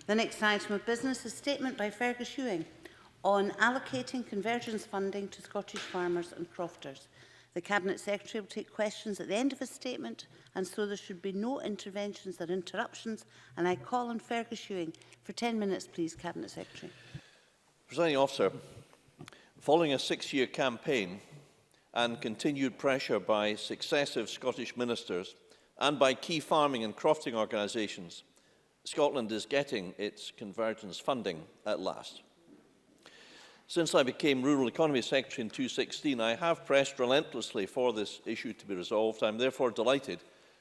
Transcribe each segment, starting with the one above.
The next item of business is a statement by Fergus Ewing on allocating convergence funding to Scottish farmers and crofters. The Cabinet Secretary will take questions at the end of his statement, and so there should be no interventions or interruptions. And I call on Fergus Ewing for 10 minutes, please, Cabinet Secretary. Presiding Officer, following a 6-year campaign and continued pressure by successive Scottish ministers and by key farming and crofting organisations, Scotland is getting its convergence funding at last. Since I became Rural Economy Secretary in 2016, I have pressed relentlessly for this issue to be resolved. I am therefore delighted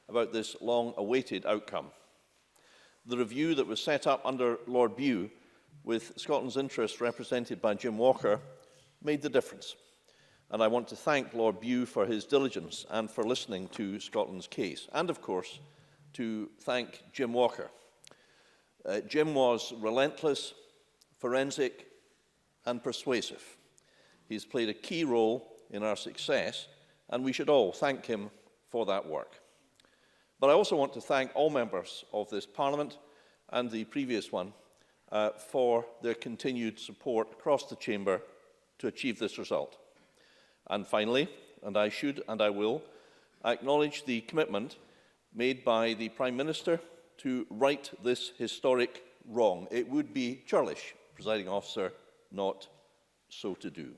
about this long-awaited outcome. The review that was set up under Lord Bew, with Scotland's interests represented by Jim Walker, made the difference. And I want to thank Lord Bew for his diligence and for listening to Scotland's case. And, of course, to thank Jim Walker. Jim was relentless, forensic, and persuasive. He's played a key role in our success, and we should all thank him for that work. But I also want to thank all members of this Parliament and the previous one for their continued support across the Chamber to achieve this result. And finally, and I should and I will, acknowledge the commitment made by the Prime Minister to right this historic wrong. It would be churlish, Presiding Officer, not so to do.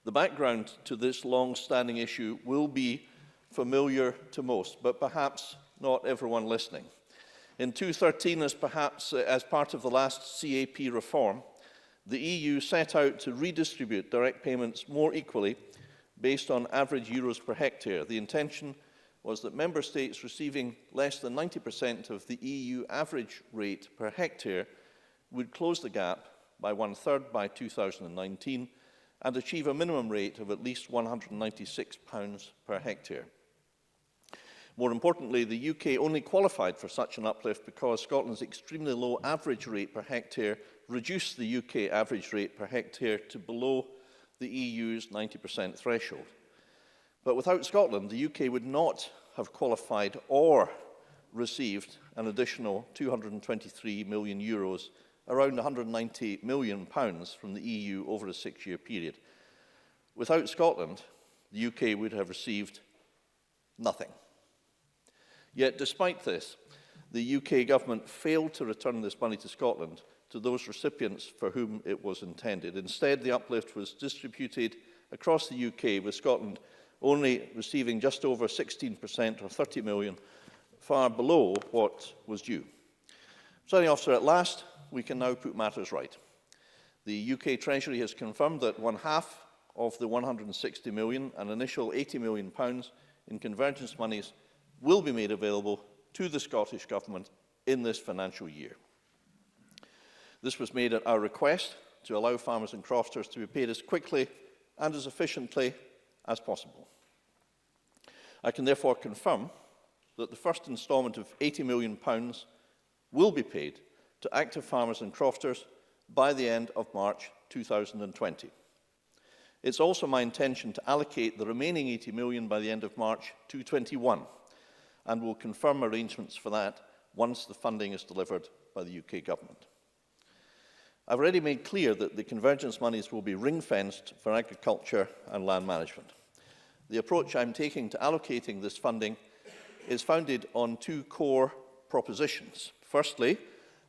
The background to this long-standing issue will be familiar to most, but perhaps not everyone listening. In 2013, as part of the last CAP reform, the EU set out to redistribute direct payments more equally based on average euros per hectare. The intention was that member states receiving less than 90% of the EU average rate per hectare would close the gap by 1/3 by 2019 and achieve a minimum rate of at least £196 per hectare. More importantly, the UK only qualified for such an uplift because Scotland's extremely low average rate per hectare reduced the UK average rate per hectare to below the EU's 90% threshold. But without Scotland, the UK would not have qualified or received an additional €223 million, around £190 million from the EU over a 6-year period. Without Scotland, the UK would have received nothing. Yet, despite this, the UK government failed to return this money to Scotland, to those recipients for whom it was intended. Instead, the uplift was distributed across the UK, with Scotland only receiving just over 16% or 30 million, far below what was due. Presiding Officer, at last, we can now put matters right. The UK Treasury has confirmed that 1/2 of the £160 million, an initial £80 million in convergence monies, will be made available to the Scottish Government in this financial year. This was made at our request to allow farmers and crofters to be paid as quickly and as efficiently as possible. I can therefore confirm that the first instalment of £80 million will be paid to active farmers and crofters by the end of March 2020. It's also my intention to allocate the remaining £80 million by the end of March 2021, and will confirm arrangements for that once the funding is delivered by the UK Government. I've already made clear that the convergence monies will be ring-fenced for agriculture and land management. The approach I'm taking to allocating this funding is founded on 2 core propositions. Firstly,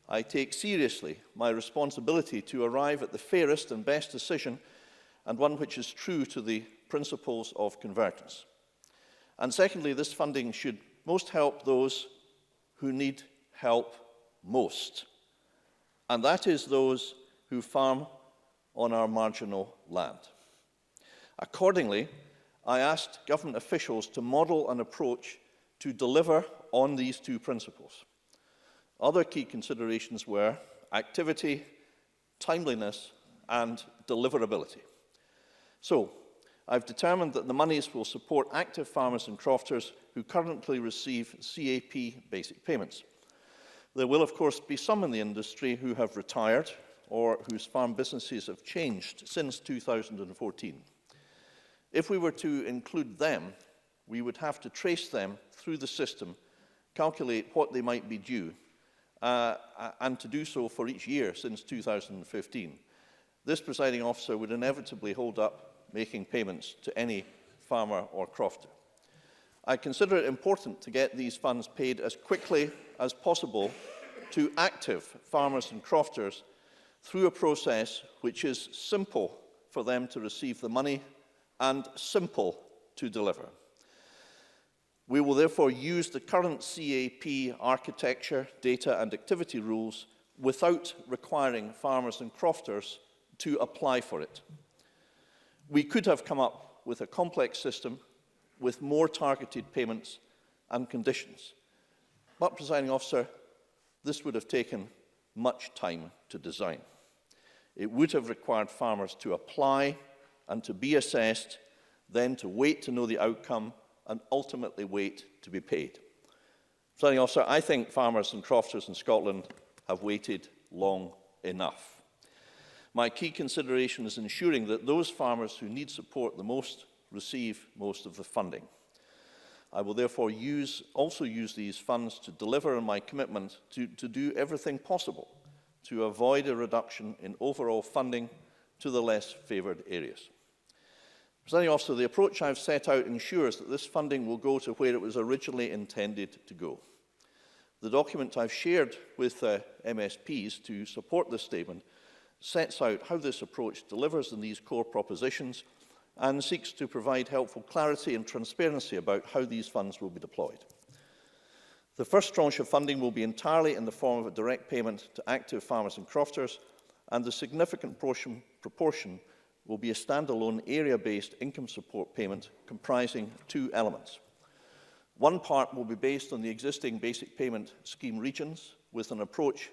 I take seriously my responsibility to arrive at the fairest and best decision, and one which is true to the principles of convergence. And secondly, this funding should most help those who need help most, and that is those who farm on our marginal land. Accordingly, I asked government officials to model an approach to deliver on these 2 principles. Other key considerations were activity, timeliness, and deliverability. So, I've determined that the monies will support active farmers and crofters who currently receive CAP basic payments. There will, of course, be some in the industry who have retired or whose farm businesses have changed since 2014. If we were to include them, we would have to trace them through the system, calculate what they might be due, and to do so for each year since 2015. This presiding officer would inevitably hold up making payments to any farmer or crofter. I consider it important to get these funds paid as quickly as possible to active farmers and crofters through a process which is simple for them to receive the money and simple to deliver. We will therefore use the current CAP architecture, data and activity rules without requiring farmers and crofters to apply for it. We could have come up with a complex system with more targeted payments and conditions. But, Presiding Officer, this would have taken much time to design. It would have required farmers to apply and to be assessed, then to wait to know the outcome and ultimately wait to be paid. Presiding Officer, I think farmers and crofters in Scotland have waited long enough. My key consideration is ensuring that those farmers who need support the most receive most of the funding. I will therefore also use these funds to deliver on my commitment to do everything possible to avoid a reduction in overall funding to the less favoured areas. Presiding Officer, the approach I've set out ensures that this funding will go to where it was originally intended to go. The document I've shared with MSPs to support this statement sets out how this approach delivers on these core propositions and seeks to provide helpful clarity and transparency about how these funds will be deployed. The first tranche of funding will be entirely in the form of a direct payment to active farmers and crofters, and the significant proportion will be a standalone area-based income support payment comprising two elements. One part will be based on the existing basic payment scheme regions with an approach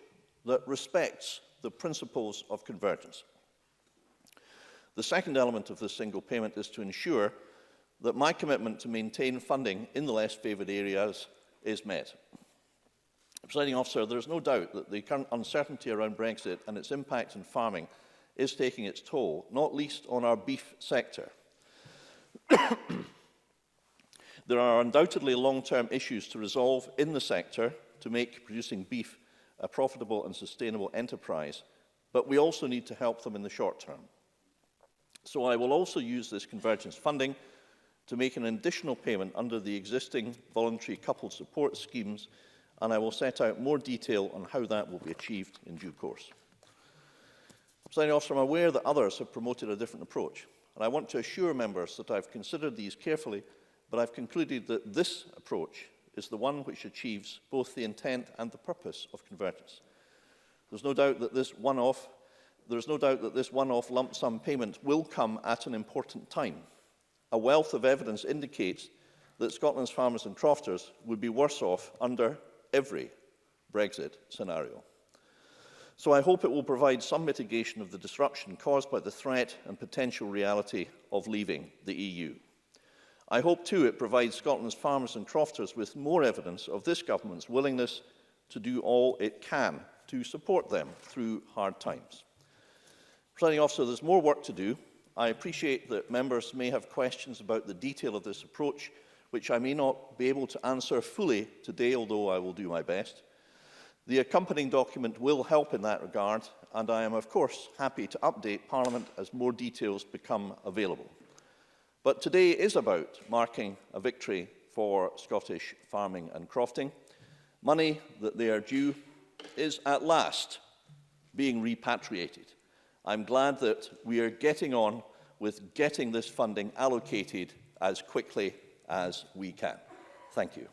that respects the principles of convergence. The second element of this single payment is to ensure that my commitment to maintain funding in the less favoured areas is met. Presiding Officer, there is no doubt that the current uncertainty around Brexit and its impact on farming is taking its toll, not least on our beef sector. There are undoubtedly long-term issues to resolve in the sector to make producing beef a profitable and sustainable enterprise, but we also need to help them in the short term. So I will also use this convergence funding to make an additional payment under the existing voluntary coupled support schemes, and I will set out more detail on how that will be achieved in due course. Presiding Officer, I'm aware that others have promoted a different approach, and I want to assure members that I've considered these carefully, but I've concluded that this approach is the one which achieves both the intent and the purpose of convergence. There's no doubt that this one-off lump sum payment will come at an important time. A wealth of evidence indicates that Scotland's farmers and crofters would be worse off under every Brexit scenario. So I hope it will provide some mitigation of the disruption caused by the threat and potential reality of leaving the EU. I hope too it provides Scotland's farmers and crofters with more evidence of this government's willingness to do all it can to support them through hard times. Presiding Officer, there's more work to do. I appreciate that members may have questions about the detail of this approach, which I may not be able to answer fully today, although I will do my best. The accompanying document will help in that regard, and I am, of course, happy to update Parliament as more details become available. But today is about marking a victory for Scottish farming and crofting. Money that they are due is at last being repatriated. I'm glad that we are getting on with getting this funding allocated as quickly as we can. Thank you.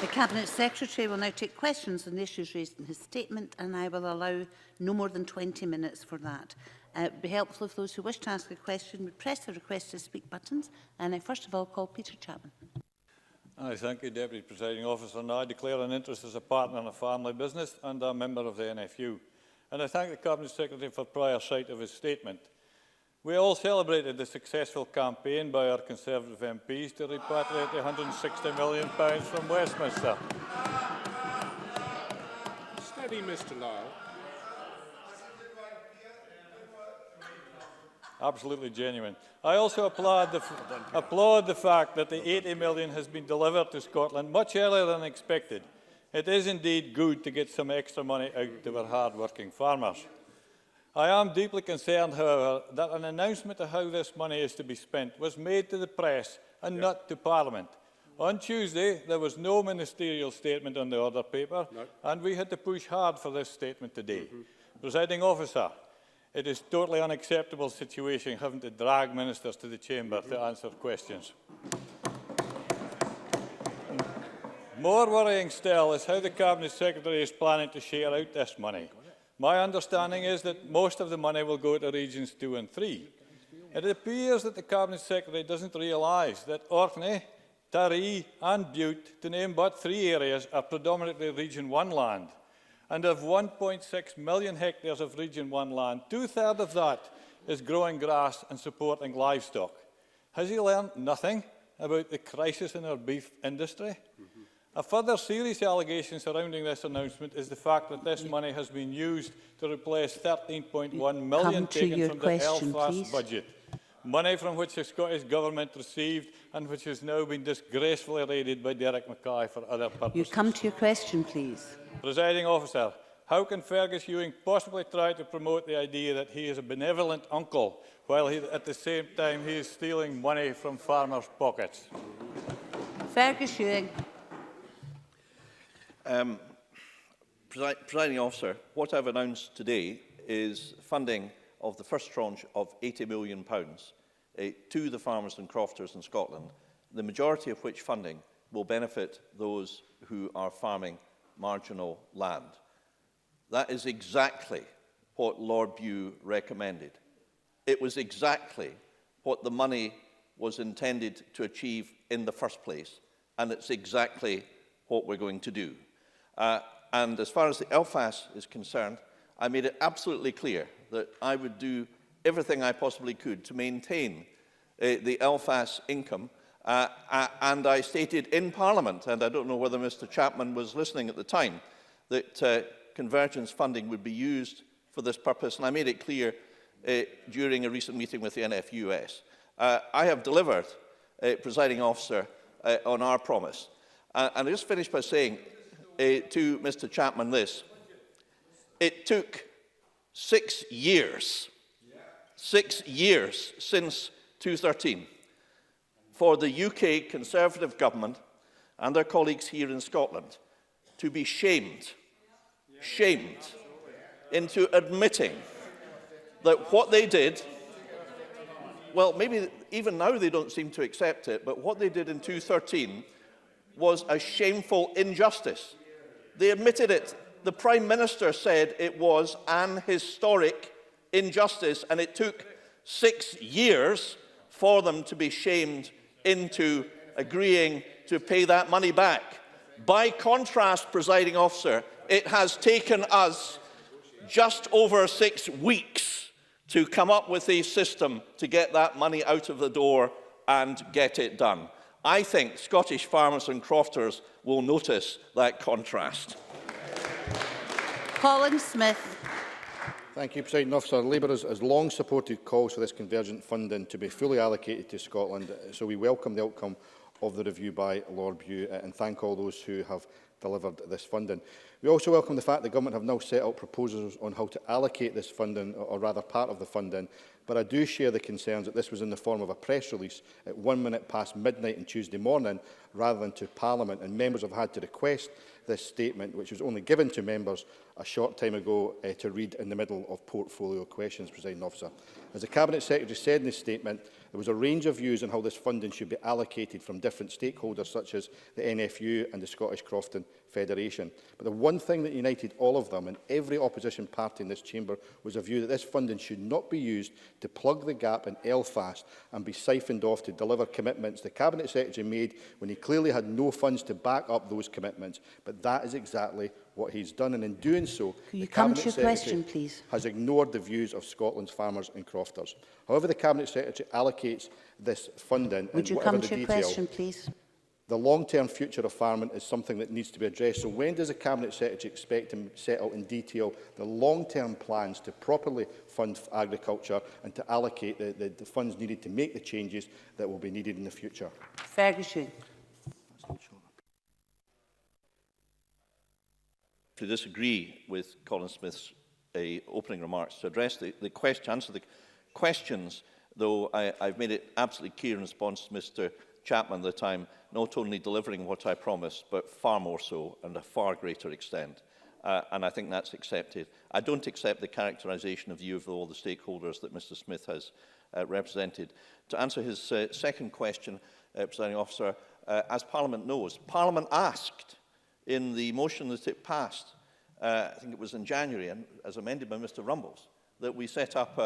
The Cabinet Secretary will now take questions on the issues raised in his statement, and I will allow no more than 20 minutes for that. It would be helpful if those who wish to ask a question would press the request to speak buttons, and I first of all call Peter Chapman. Thank you, Deputy Presiding Officer. And I declare an interest as a partner in a family business and a member of the NFU. And I thank the Cabinet Secretary for prior sight of his statement. We all celebrated the successful campaign by our Conservative MPs to repatriate the £160 million from Westminster. Steady, Mr. Lyle. Absolutely genuine. I also applaud the fact that the 80 million has been delivered to Scotland much earlier than expected. It is indeed good to get some extra money out to our hard-working farmers. I am deeply concerned, however, that an announcement of how this money is to be spent was made to the press and not to Parliament. On Tuesday, there was no ministerial statement on the order paper, and we had to push hard for this statement today. Presiding Officer, it is a totally unacceptable situation having to drag ministers to the chamber to answer questions. More worrying still is how the Cabinet Secretary is planning to share out this money. My understanding is that most of the money will go to Regions 2 and 3. It appears that the Cabinet Secretary doesn't realise that Orkney, Taree and Bute, to name but 3 areas, are predominantly Region 1 land. And of 1.6 million hectares of Region 1 land, 2/3 of that is growing grass and supporting livestock. Has he learned nothing about the crisis in our beef industry? A further serious allegation surrounding this announcement is the fact that this money has been used to replace 13.1 million taken from the Belfast budget. Money from which the Scottish Government received and which has now been disgracefully raided by Derek Mackay for other purposes. You come to your question, please. Presiding Officer, how can Fergus Ewing possibly try to promote the idea that he is a benevolent uncle while at the same time he is stealing money from farmers' pockets? Fergus Ewing. Presiding Officer, what I've announced today is funding of the first tranche of £80 million to the farmers and crofters in Scotland, the majority of which funding will benefit those who are farming marginal land. That is exactly what Lord Bute recommended. It was exactly what the money was intended to achieve in the first place, and it's exactly what we're going to do. And as far as the LFAS is concerned, I made it absolutely clear that I would do everything I possibly could to maintain the LFAS income, and I stated in Parliament, and I don't know whether Mr Chapman was listening at the time, that Convergence funding would be used for this purpose, and I made it clear during a recent meeting with the NFUS. I have delivered, Presiding Officer, on our promise. And I just finish by saying to Mr Chapman this. It took 6 years, 6 years since 2013 for the UK Conservative government and their colleagues here in Scotland to be shamed into admitting that what they did, well, maybe even now they don't seem to accept it, but what they did in 2013 was a shameful injustice. They admitted it. The Prime Minister said it was an historic injustice, and it took 6 years for them to be shamed into agreeing to pay that money back. By contrast, Presiding Officer, it has taken us just over 6 weeks to come up with a system to get that money out of the door and get it done. I think Scottish farmers and crofters will notice that contrast. Colin Smith. Thank you, Presiding Officer. Labour has long supported calls for this convergent funding to be fully allocated to Scotland, so we welcome the outcome of the review by Lord Bute and thank all those who have delivered this funding. We also welcome the fact the Government have now set out proposals on how to allocate this funding, or rather part of the funding, but I do share the concerns that this was in the form of a press release at 1 minute past midnight on Tuesday morning rather than to Parliament, and members have had to request this statement, which was only given to members a short time ago to read in the middle of portfolio questions, Presiding Officer. As the Cabinet Secretary said in his statement, there was a range of views on how this funding should be allocated from different stakeholders such as the NFU and the Scottish Crofton Federation. But the one thing that united all of them and every opposition party in this chamber was a view that this funding should not be used to plug the gap in LFAS and be siphoned off to deliver commitments the Cabinet Secretary made when he clearly had no funds to back up those commitments. But that is exactly what he's done, and in doing so, the Cabinet Secretary has ignored the views of Scotland's farmers and crofters. However, the Cabinet Secretary allocates this funding, would you come to your question, please? The long-term future of farming is something that needs to be addressed. So when does the Cabinet Secretary expect to set out in detail the long-term plans to properly fund agriculture and to allocate the funds needed to make the changes that will be needed in the future? Ferguson. To disagree with Colin Smith's opening remarks. To address answer the questions, though I've made it absolutely clear in response to Mr Chapman that I'm not only delivering what I promised, but far more so and a far greater extent. And I think that's accepted. I don't accept the characterisation of view of all the stakeholders that Mr Smith has represented. To answer his second question, Presiding Officer, as Parliament knows, Parliament asked in the motion that it passed, I think it was in January, and as amended by Mr Rumbles, that we set up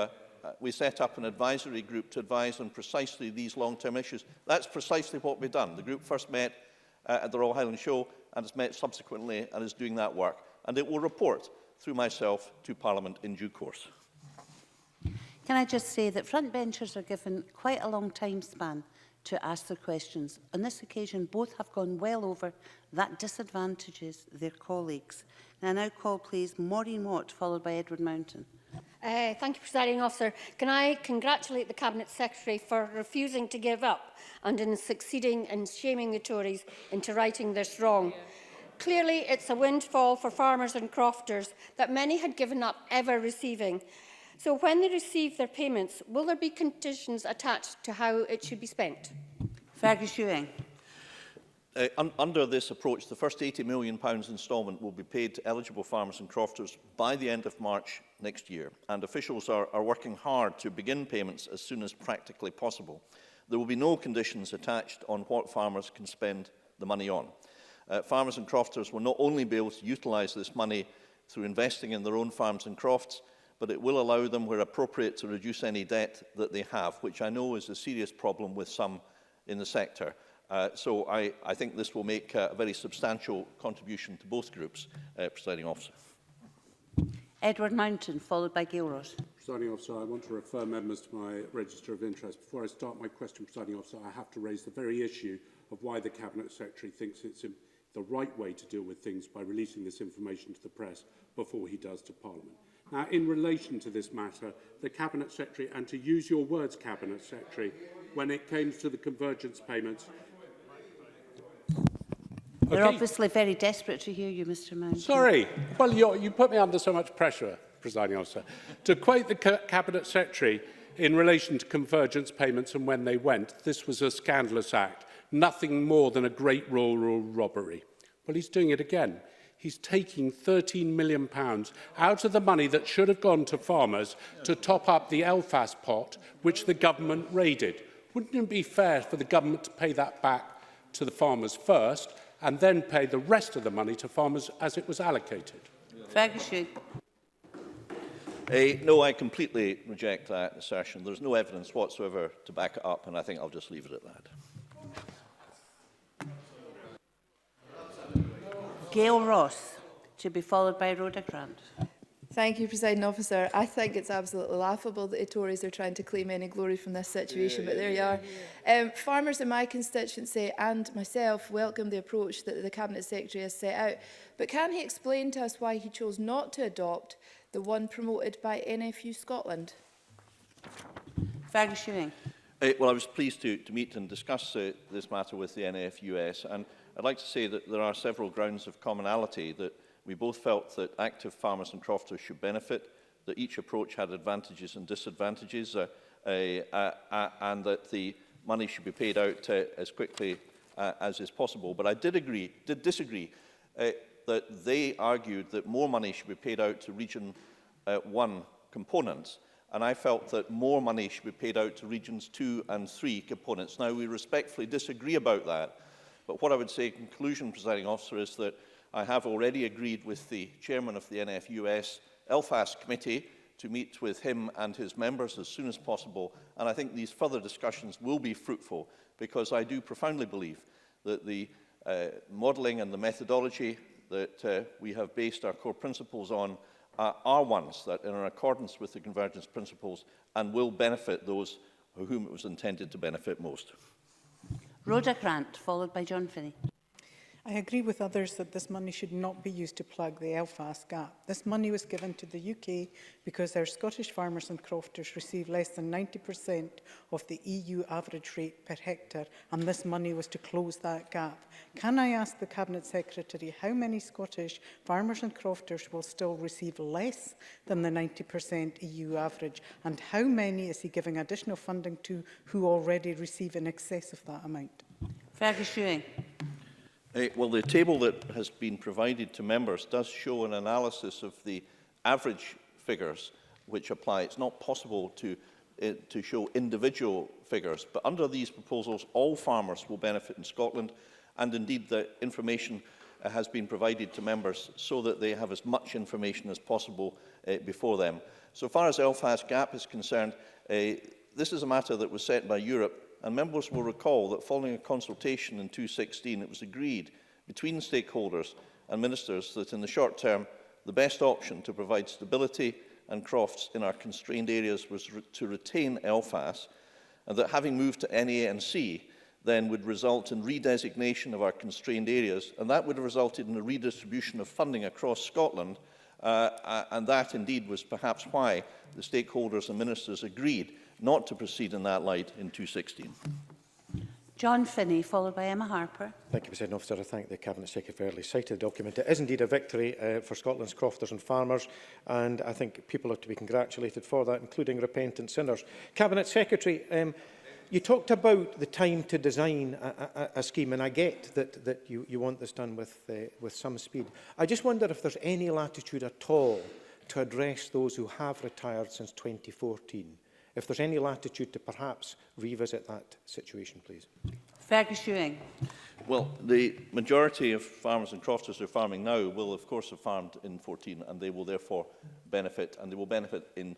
an advisory group to advise on precisely these long-term issues. That's precisely what we've done. The group first met at the Royal Highland Show and has met subsequently and is doing that work. And it will report through myself to Parliament in due course. Can I just say that frontbenchers are given quite a long time span to ask their questions. On this occasion, both have gone well over that disadvantages their colleagues. And I now call, please, Maureen Watt, followed by Edward Mountain. Thank you, Presiding Officer. Can I congratulate the Cabinet Secretary for refusing to give up and in succeeding in shaming the Tories into righting this wrong? Clearly, it's a windfall for farmers and crofters that many had given up ever receiving. So when they receive their payments, will there be conditions attached to how it should be spent? Fergus Ewing. Under this approach, the first £80 million instalment will be paid to eligible farmers and crofters by the end of March next year, and officials are working hard to begin payments as soon as practically possible. There will be no conditions attached on what farmers can spend the money on. Farmers and crofters will not only be able to utilise this money through investing in their own farms and crofts, but it will allow them, where appropriate, to reduce any debt that they have, which I know is a serious problem with some in the sector. So I think this will make a very substantial contribution to both groups, Presiding Officer. Edward Mountain, followed by Gail Ross. Presiding Officer, I want to refer members to my register of interest. Before I start my question, Presiding Officer, I have to raise the very issue of why the Cabinet Secretary thinks it's the right way to deal with things by releasing this information to the press before he does to Parliament. Now, in relation to this matter, the Cabinet Secretary, and to use your words, Cabinet Secretary, when it came to the convergence payments... They're obviously very desperate to hear you, Mr Mountain. Sorry. Well, you put me under so much pressure, Presiding Officer. To quote the Cabinet Secretary in relation to convergence payments and when they went, this was a scandalous act, nothing more than a great rural robbery. Well, he's doing it again. He's taking £13 million out of the money that should have gone to farmers to top up the LFAS pot, which the government raided. Wouldn't it be fair for the government to pay that back to the farmers first and then pay the rest of the money to farmers as it was allocated? Ferguson. No, I completely reject that assertion. There's no evidence whatsoever to back it up, and I think I'll just leave it at that. Gail Ross, to be followed by Rhoda Grant. Thank you, Presiding Officer. I think it's absolutely laughable that the Tories are trying to claim any glory from this situation, but there you are. Farmers in my constituency and myself welcome the approach that the Cabinet Secretary has set out, but can he explain to us why he chose not to adopt the one promoted by NFU Scotland? Fergus Ewing. Well, I was pleased to meet and discuss this matter with the NFUS, and I'd like to say that there are several grounds of commonality, that we both felt that active farmers and crofters should benefit, that each approach had advantages and disadvantages, and that the money should be paid out as quickly as is possible. But I did disagree that they argued that more money should be paid out to Region 1 components, and I felt that more money should be paid out to Regions 2 and 3 components. Now, we respectfully disagree about that, but what I would say in conclusion, Presiding Officer, is that I have already agreed with the Chairman of the NFUS LFAS Committee to meet with him and his members as soon as possible, and I think these further discussions will be fruitful, because I do profoundly believe that the modelling and the methodology that we have based our core principles on are ones that are in accordance with the convergence principles and will benefit those whom it was intended to benefit most. Rhoda Grant, followed by John Finney. I agree with others that this money should not be used to plug the Belfast gap. This money was given to the UK because our Scottish farmers and crofters receive less than 90% of the EU average rate per hectare, and this money was to close that gap. Can I ask the Cabinet Secretary how many Scottish farmers and crofters will still receive less than the 90% EU average, and how many is he giving additional funding to who already receive in excess of that amount? Fergus Ewing. Well, the table that has been provided to members does show an analysis of the average figures which apply. It's not possible to show individual figures, but under these proposals, all farmers will benefit in Scotland, and indeed the information has been provided to members so that they have as much information as possible before them. So far as Belfast Gap is concerned, this is a matter that was set by Europe. And members will recall that following a consultation in 2016, it was agreed between stakeholders and ministers that in the short term, the best option to provide stability and crofts in our constrained areas was to retain LFAS, and that having moved to NANC then would result in redesignation of our constrained areas, and that would have resulted in a redistribution of funding across Scotland, and that indeed was perhaps why the stakeholders and ministers agreed not to proceed in that light in 2016. John Finney, followed by Emma Harper. Thank you, President Officer. I thank the Cabinet Secretary for cited the document. It is indeed a victory for Scotland's crofters and farmers, and I think people are to be congratulated for that, including repentant sinners. Cabinet Secretary, you talked about the time to design a scheme, and I get that you want this done with some speed. I just wonder if there's any latitude at all to address those who have retired since 2014. If there's any latitude to perhaps revisit that situation, please. Fergus Ewing. Well, the majority of farmers and crofters who are farming now will, of course, have farmed in 14, and they will therefore benefit, and they will benefit in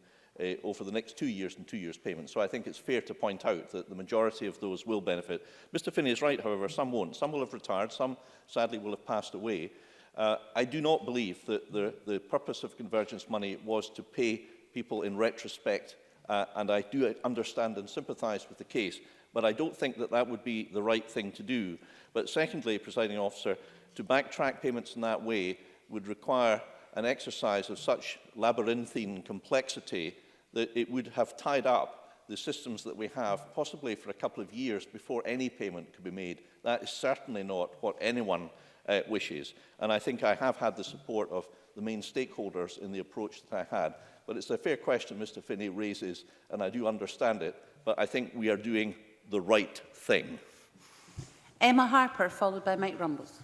over the next 2 years and 2 years' payments. So I think it's fair to point out that the majority of those will benefit. Mr Finney is right, however, some won't. Some will have retired, some sadly will have passed away. I do not believe that the purpose of convergence money was to pay people in retrospect, and I do understand and sympathise with the case, but I don't think that that would be the right thing to do. But secondly, Presiding Officer, to backtrack payments in that way would require an exercise of such labyrinthine complexity that it would have tied up the systems that we have, possibly for a couple of years before any payment could be made. That is certainly not what anyone wishes. And I think I have had the support of the main stakeholders in the approach that I had. But it's a fair question Mr Finney raises, and I do understand it, but I think we are doing the right thing. Emma Harper, followed by Mike Rumbles.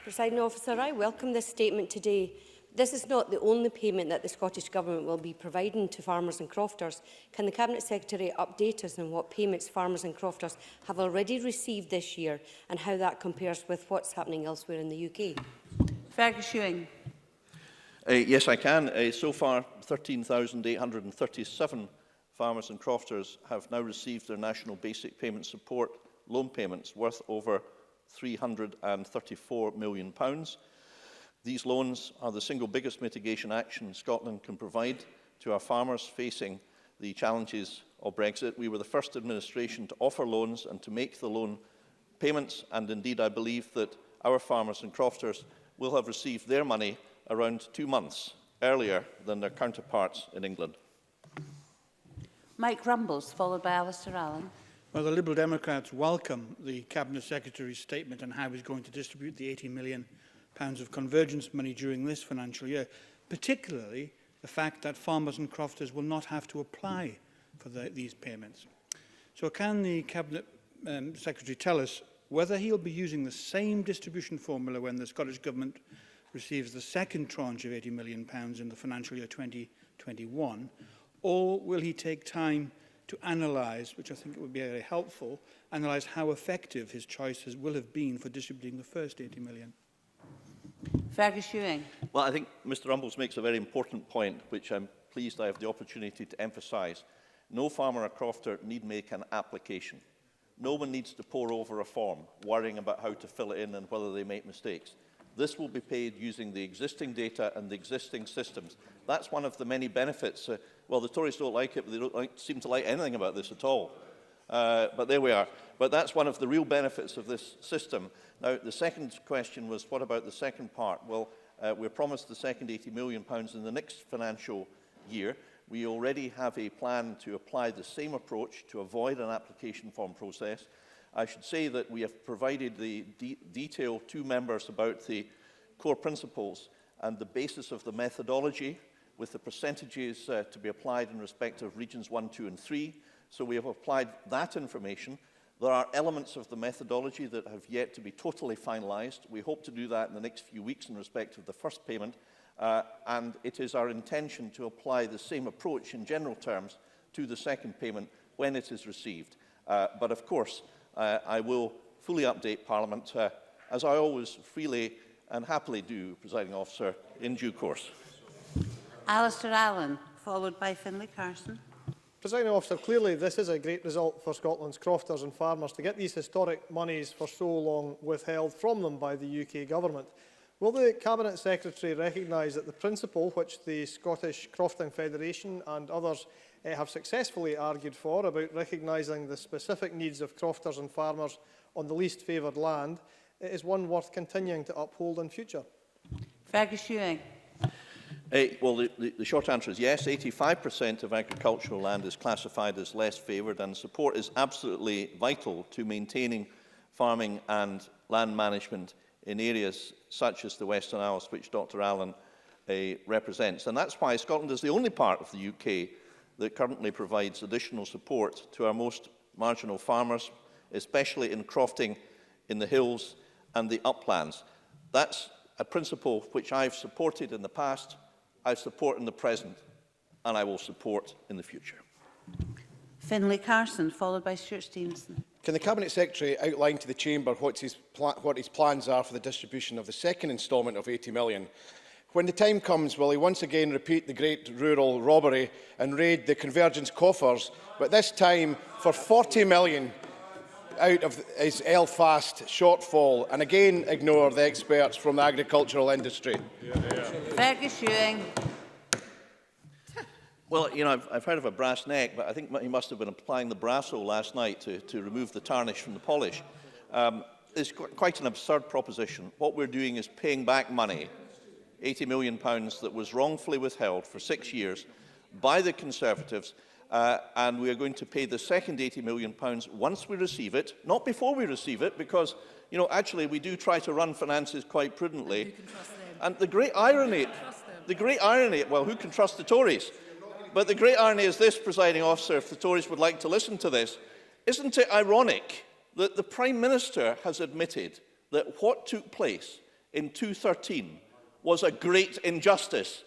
Presiding Officer, I welcome this statement today. This is not the only payment that the Scottish Government will be providing to farmers and crofters. Can the Cabinet Secretary update us on what payments farmers and crofters have already received this year and how that compares with what's happening elsewhere in the UK? Fergus Ewing. Yes, I can. So far, 13,837 farmers and crofters have now received their National Basic Payment Support loan payments worth over £334 million. These loans are the single biggest mitigation action Scotland can provide to our farmers facing the challenges of Brexit. We were the first administration to offer loans and to make the loan payments, and indeed I believe that our farmers and crofters will have received their money around 2 months earlier than their counterparts in England. Mike Rumbles, followed by Alistair Allen. Well, the Liberal Democrats welcome the Cabinet Secretary's statement on how he's going to distribute the £80 million of convergence money during this financial year, particularly the fact that farmers and crofters will not have to apply for these payments. So can the Cabinet Secretary tell us whether he'll be using the same distribution formula when the Scottish Government receives the second tranche of £80 million in the financial year 2021, or will he take time to analyse, which I think it would be very helpful, analyse how effective his choices will have been for distributing the first £80 million? Fergus Ewing. Well, I think Mr Rumbles makes a very important point, which I'm pleased I have the opportunity to emphasise. No farmer or crofter need make an application. No one needs to pore over a form, worrying about how to fill it in and whether they make mistakes. This will be paid using the existing data and the existing systems. That's one of the many benefits. Well, the Tories don't like it, but they don't seem to like anything about this at all. but there we are. But that's one of the real benefits of this system. Now, the second question was, what about the second part? Well, we're promised the second £80 million in the next financial year. We already have a plan to apply the same approach to avoid an application form process. I should say that we have provided the detail to members about the core principles and the basis of the methodology, with the percentages to be applied in respect of regions 1, 2 and 3. So we have applied that information. There are elements of the methodology that have yet to be totally finalised. We hope to do that in the next few weeks in respect of the first payment. And it is our intention to apply the same approach in general terms to the second payment when it is received. But of course, I will fully update Parliament, as I always freely and happily do, Presiding Officer, in due course. Alistair Allen, followed by Finlay Carson. Presiding Officer, clearly this is a great result for Scotland's crofters and farmers to get these historic monies for so long withheld from them by the UK Government. Will the Cabinet Secretary recognise that the principle which the Scottish Crofting Federation and others have successfully argued for about recognising the specific needs of crofters and farmers on the least favoured land is one worth continuing to uphold in future? Fergus Ewing. Well, the short answer is yes. 85% of agricultural land is classified as less favoured, and support is absolutely vital to maintaining farming and land management in areas such as the Western Isles, which Dr Allen represents. And that's why Scotland is the only part of the UK that currently provides additional support to our most marginal farmers, especially in crofting in the hills and the uplands. That's a principle which I've supported in the past, I support in the present, and I will support in the future. Finlay Carson, followed by Stuart Stevenson. Can the Cabinet Secretary outline to the Chamber what his plans are for the distribution of the second instalment of £80 million? When the time comes, will he once again repeat the great rural robbery and raid the Convergence coffers, but this time for £40 million out of his Elfast shortfall, and again ignore the experts from the agricultural industry? Fergus Ewing. Well, you know, I've heard of a brass neck, but I think he must have been applying the Brasso last night to remove the tarnish from the polish. It's quite an absurd proposition. What we're doing is paying back money, £80 million, that was wrongfully withheld for 6 years by the Conservatives, and we are going to pay the second £80 million once we receive it, not before we receive it, because, you know, actually we do try to run finances quite prudently. And the great irony, well, who can trust the Tories? But the great irony is this, Presiding Officer, if the Tories would like to listen to this, isn't it ironic that the Prime Minister has admitted that what took place in 2013 was a great injustice?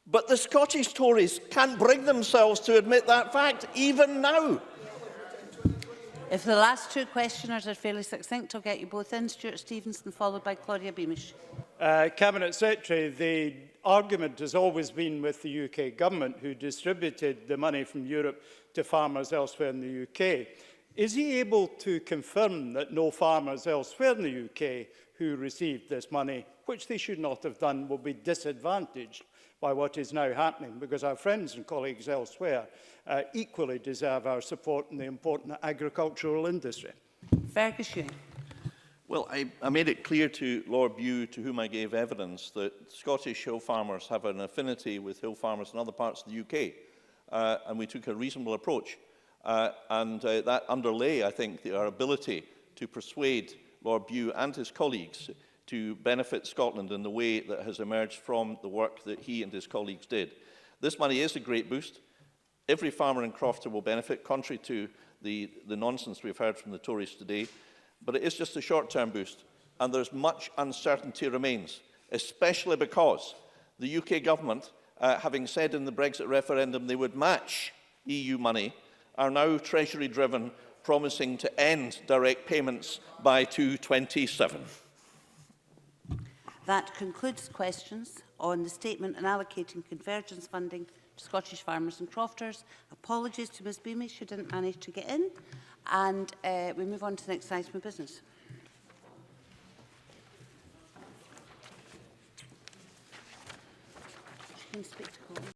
But the Scottish Tories can't bring themselves to admit that fact, even now. If the last two questioners are fairly succinct, I'll get you both in. Stuart Stevenson, followed by Claudia Beamish. Cabinet Secretary, the argument has always been with the UK Government, who distributed the money from Europe to farmers elsewhere in the UK. Is he able to confirm that no farmers elsewhere in the UK who received this money, which they should not have done, will be disadvantaged by what is now happening? Because our friends and colleagues elsewhere equally deserve our support in the important agricultural industry. Fergus Ewing. Well, I made it clear to Lord Bew, to whom I gave evidence, that Scottish hill farmers have an affinity with hill farmers in other parts of the UK, and we took a reasonable approach. That underlay, I think, our ability to persuade Lord Bew and his colleagues to benefit Scotland in the way that has emerged from the work that he and his colleagues did. This money is a great boost. Every farmer and crofter will benefit, contrary to the nonsense we've heard from the Tories today. But it is just a short-term boost, and there's much uncertainty remains, especially because the UK Government, having said in the Brexit referendum they would match EU money, are now Treasury-driven, promising to end direct payments by 2027. That concludes questions on the statement on allocating convergence funding to Scottish farmers and crofters. Apologies to Ms Beamish, who didn't manage to get in. And we move on to the next item of business. She can speak to Colin.